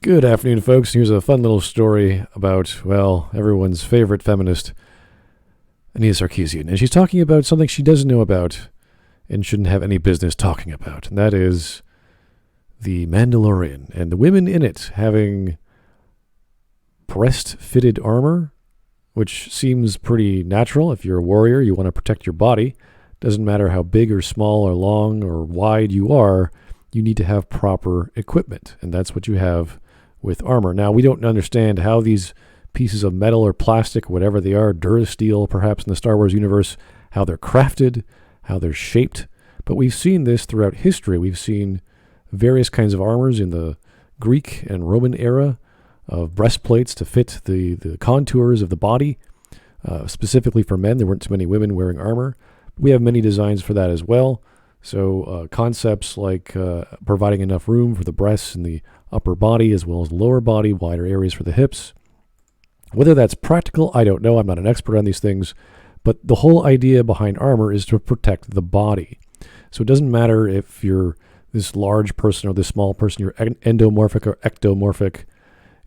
Good afternoon, folks. Here's a fun little story about, well, everyone's favorite feminist, Anita Sarkeesian. And she's talking about something she doesn't know about and shouldn't have any business talking about. And that is the Mandalorian and the women in it having breast-fitted armor, which seems pretty natural. If you're a warrior, you want to protect your body. Doesn't matter how big or small or long or wide you are, you need to have proper equipment. And that's what you have with armor. Now, we don't understand how these pieces of metal or plastic, whatever they are, Durasteel perhaps in the Star Wars universe, how they're crafted, how they're shaped. But we've seen this throughout history. We've seen various kinds of armors in the Greek and Roman era of breastplates to fit the contours of the body. Specifically for men, there weren't too many women wearing armor. We have many designs for that as well. So concepts like providing enough room for the breasts and the upper body as well as the lower body, wider areas for the hips. Whether that's practical, I don't know. I'm not an expert on these things. But the whole idea behind armor is to protect the body. So it doesn't matter if you're this large person or this small person, you're endomorphic or ectomorphic,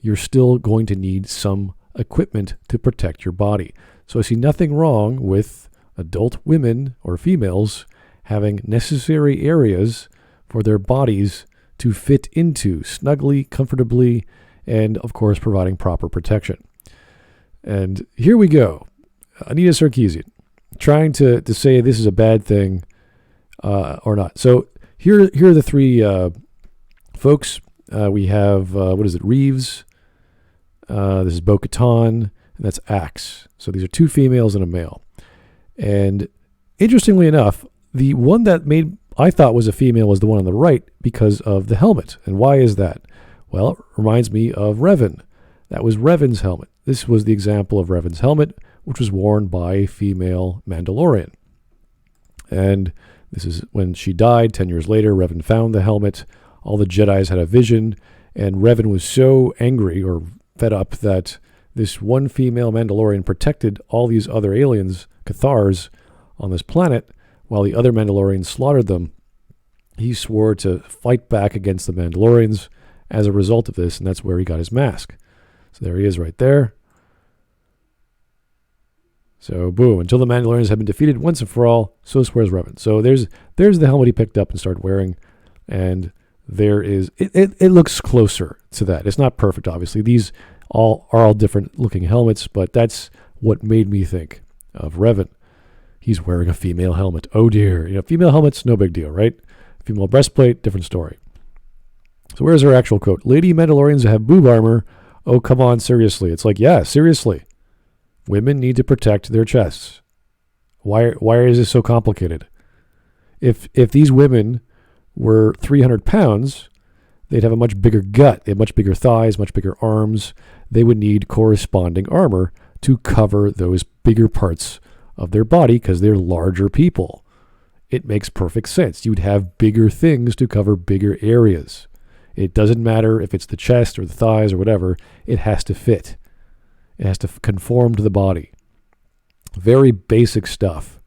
you're still going to need some equipment to protect your body. So I see nothing wrong with adult women or females having necessary areas for their bodies to fit into snugly, comfortably, and of course providing proper protection. And here we go. Anita Sarkeesian trying to say this is a bad thing or not. So here are the three folks. We have, Reeves. This is Bo-Katan, and that's Axe. So these are two females and a male. And interestingly enough, the one that I thought was a female was the one on the right because of the helmet. And why is that? Well, it reminds me of Revan. That was Revan's helmet. This was the example of Revan's helmet, which was worn by a female Mandalorian. And this is when she died 10 years later. Revan found the helmet. All the Jedis had a vision. And Revan was so angry or fed up that this one female Mandalorian protected all these other aliens, Cathars, on this planet, while the other Mandalorians slaughtered them. He swore to fight back against the Mandalorians as a result of this, and that's where he got his mask. So there he is right there. So boom, until the Mandalorians have been defeated once and for all, so swears Revan. So there's the helmet he picked up and started wearing, and there is, it looks closer to that. It's not perfect, obviously. These are all different looking helmets, but that's what made me think of Revan. He's wearing a female helmet. Oh dear. Female helmets, no big deal, right? Female breastplate, different story. So where's her actual quote? Lady Mandalorians have boob armor. Oh, come on, seriously. It's like, yeah, seriously. Women need to protect their chests. Why is this so complicated? If these women were 300 pounds, they'd have a much bigger gut. They have much bigger thighs, much bigger arms. They would need corresponding armor to cover those bigger parts of their body because they're larger people. It makes perfect sense. You'd have bigger things to cover bigger areas. It doesn't matter if it's the chest or the thighs or whatever. It has to fit. It has to conform to the body. Very basic stuff.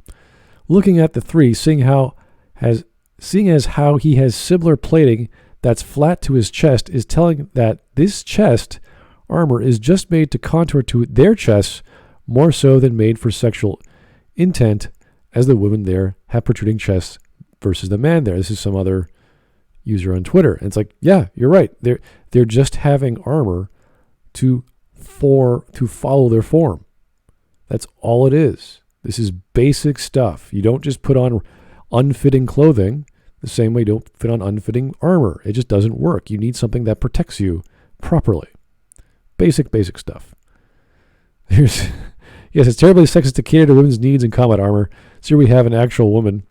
Looking at the three, seeing as how he has similar plating that's flat to his chest is telling that this chest armor is just made to contour to their chests more so than made for sexual intent, as the women there have protruding chests versus the man there. This is some other user on Twitter. And it's like, yeah, you're right. They're just having armor to follow their form. That's all it is. This is basic stuff. You don't just put on unfitting clothing the same way you don't fit on unfitting armor. It just doesn't work. You need something that protects you properly. Basic stuff. Yes, it's terribly sexist to cater to women's needs in combat armor. So here we have an actual woman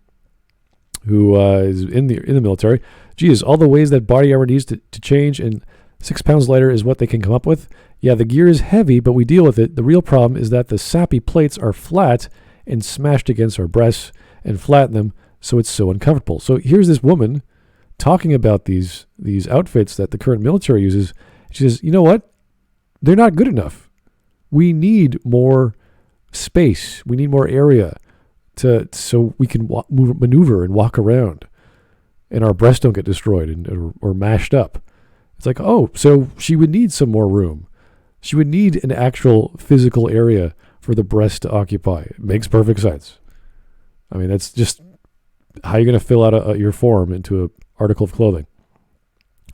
who is in the military. Geez, all the ways that body armor needs to change, and 6 pounds lighter is what they can come up with. Yeah, the gear is heavy, but we deal with it. The real problem is that the sappy plates are flat and smashed against our breasts and flatten them, so it's so uncomfortable. So here's this woman talking about these outfits that the current military uses. She says, you know what? They're not good enough. We need more space. We need more area so we can maneuver and walk around, and our breasts don't get destroyed or mashed up. It's like, oh, so she would need some more room. She would need an actual physical area for the breast to occupy. It makes perfect sense. I mean, that's just how you're going to fill out your form into an article of clothing.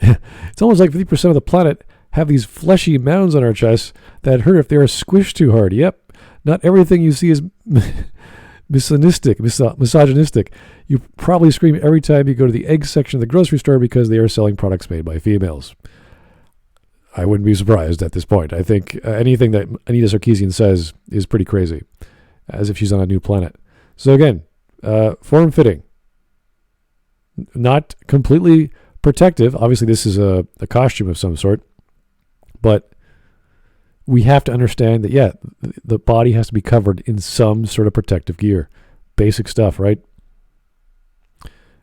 It's almost like 50% of the planet have these fleshy mounds on our chests that hurt if they are squished too hard. Yep, not everything you see is misogynistic. You probably scream every time you go to the egg section of the grocery store because they are selling products made by females. I wouldn't be surprised at this point. I think anything that Anita Sarkeesian says is pretty crazy, as if she's on a new planet. So again, form-fitting. Not completely protective. Obviously, this is a costume of some sort. But we have to understand that, yeah, the body has to be covered in some sort of protective gear. Basic stuff, right?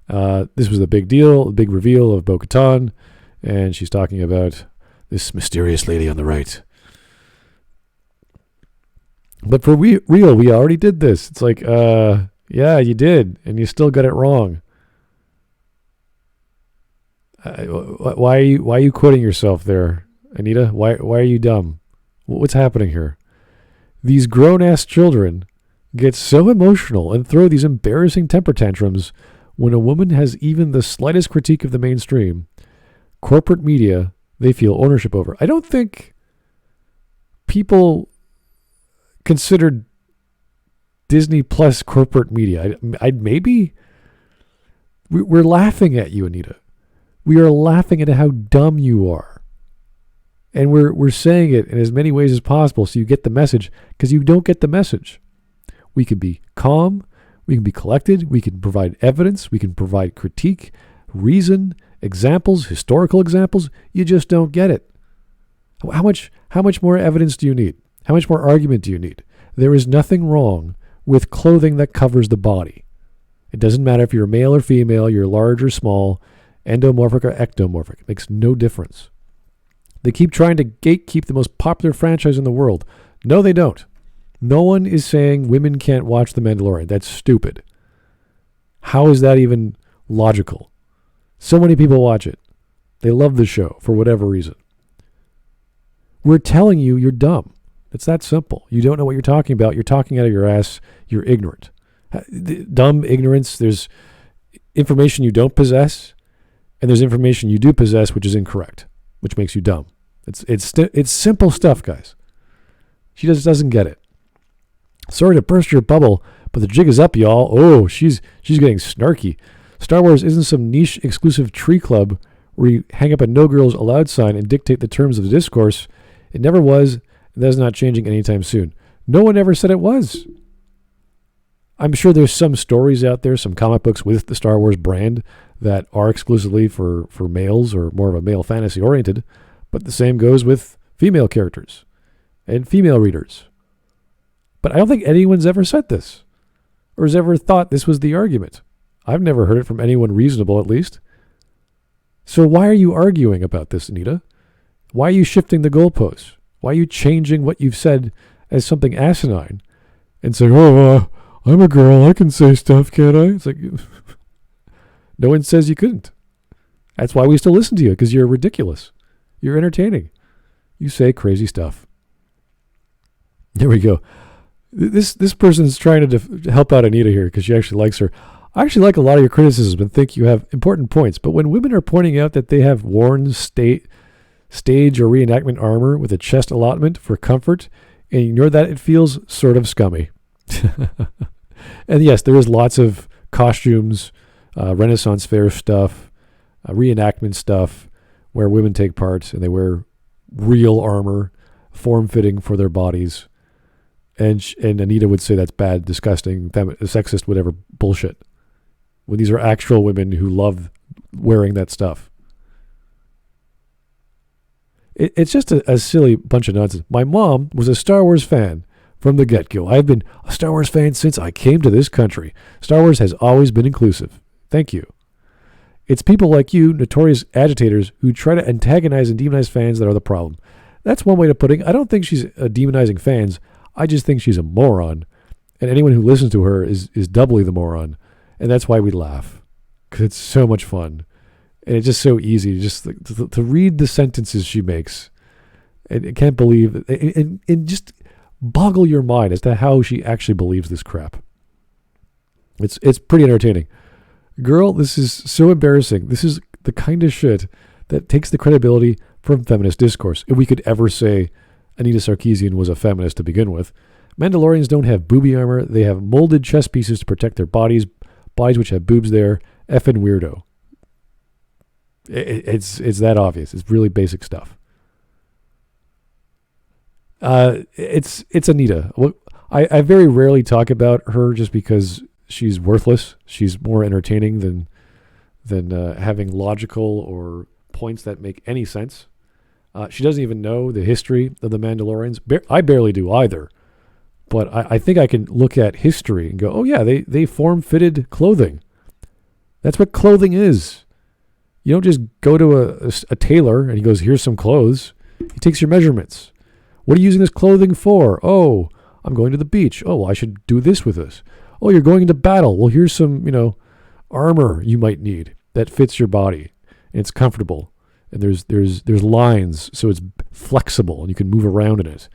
This was the big deal, the big reveal of Bo-Katan. And she's talking about this mysterious lady on the right. But for real, we already did this. It's like, yeah, you did. And you still got it wrong. Why are you quoting yourself there, Anita? Why are you dumb? What's happening here? These grown-ass children get so emotional and throw these embarrassing temper tantrums when a woman has even the slightest critique of the mainstream. Corporate media, they feel ownership over. I don't think people considered Disney Plus corporate media. I'd maybe... We're laughing at you, Anita. We are laughing at how dumb you are. And we're saying it in as many ways as possible so you get the message, because you don't get the message. We can be calm, we can be collected, we can provide evidence, we can provide critique, reason, examples, historical examples. You just don't get it. How much more evidence do you need? How much more argument do you need? There is nothing wrong with clothing that covers the body. It doesn't matter if you're male or female, you're large or small, endomorphic or ectomorphic. It makes no difference. They keep trying to gatekeep the most popular franchise in the world. No, they don't. No one is saying women can't watch The Mandalorian. That's stupid. How is that even logical? So many people watch it. They love the show for whatever reason. We're telling you you're dumb. It's that simple. You don't know what you're talking about. You're talking out of your ass. You're ignorant. Dumb ignorance. There's information you don't possess, and there's information you do possess which is incorrect, which makes you dumb. It's simple stuff, guys. She just doesn't get it. Sorry to burst your bubble, but the jig is up, y'all. Oh, she's getting snarky. Star Wars isn't some niche exclusive tree club where you hang up a no girls allowed sign and dictate the terms of the discourse. It never was, and that's not changing anytime soon. No one ever said it was. I'm sure there's some stories out there, some comic books with the Star Wars brand that are exclusively for males or more of a male fantasy oriented, but the same goes with female characters and female readers. But I don't think anyone's ever said this or has ever thought this was the argument. I've never heard it from anyone reasonable, at least. So why are you arguing about this, Anita? Why are you shifting the goalposts? Why are you changing what you've said as something asinine and saying, I'm a girl, I can say stuff, can't I? It's like, no one says you couldn't. That's why we still listen to you, because you're ridiculous. You're entertaining. You say crazy stuff. There we go. This person's trying to help out Anita here because she actually likes her. I actually like a lot of your criticism and think you have important points, but when women are pointing out that they have worn stage or reenactment armor with a chest allotment for comfort and ignore that, it feels sort of scummy. And yes, there is lots of costumes, Renaissance fair stuff, reenactment stuff where women take part and they wear real armor, form-fitting for their bodies. And Anita would say that's bad, disgusting, sexist, whatever bullshit. When these are actual women who love wearing that stuff. It's just a silly bunch of nonsense. My mom was a Star Wars fan from the get-go. I've been a Star Wars fan since I came to this country. Star Wars has always been inclusive. Thank you. It's people like you, notorious agitators, who try to antagonize and demonize fans that are the problem. That's one way of putting it. I don't think she's demonizing fans. I just think she's a moron. And anyone who listens to her is doubly the moron. And that's why we laugh. Because it's so much fun. And it's just so easy just to read the sentences she makes. And I can't believe it. And just boggle your mind as to how she actually believes this crap. It's pretty entertaining. Girl, this is so embarrassing. This is the kind of shit that takes the credibility from feminist discourse. If we could ever say Anita Sarkeesian was a feminist to begin with. Mandalorians don't have booby armor. They have molded chest pieces to protect their bodies which have boobs there. Effing weirdo. It's that obvious. It's really basic stuff. It's Anita. I very rarely talk about her just because she's worthless. She's more entertaining than having logical or points that make any sense. She doesn't even know the history of the Mandalorians. I barely do either. But I think I can look at history and go, oh yeah, they form-fitted clothing. That's what clothing is. You don't just go to a tailor and he goes, here's some clothes. He takes your measurements. What are you using this clothing for? Oh, I'm going to the beach. Oh, well, I should do this with this. Oh, you're going into battle. Well, here's some, armor you might need that fits your body. And it's comfortable. And there's lines, so it's flexible and you can move around in it.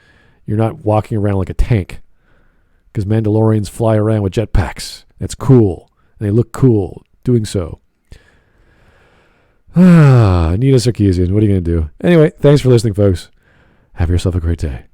You're not walking around like a tank. Because Mandalorians fly around with jetpacks. That's cool. And they look cool doing so. Anita Sarkeesian, what are you going to do? Anyway, thanks for listening, folks. Have yourself a great day.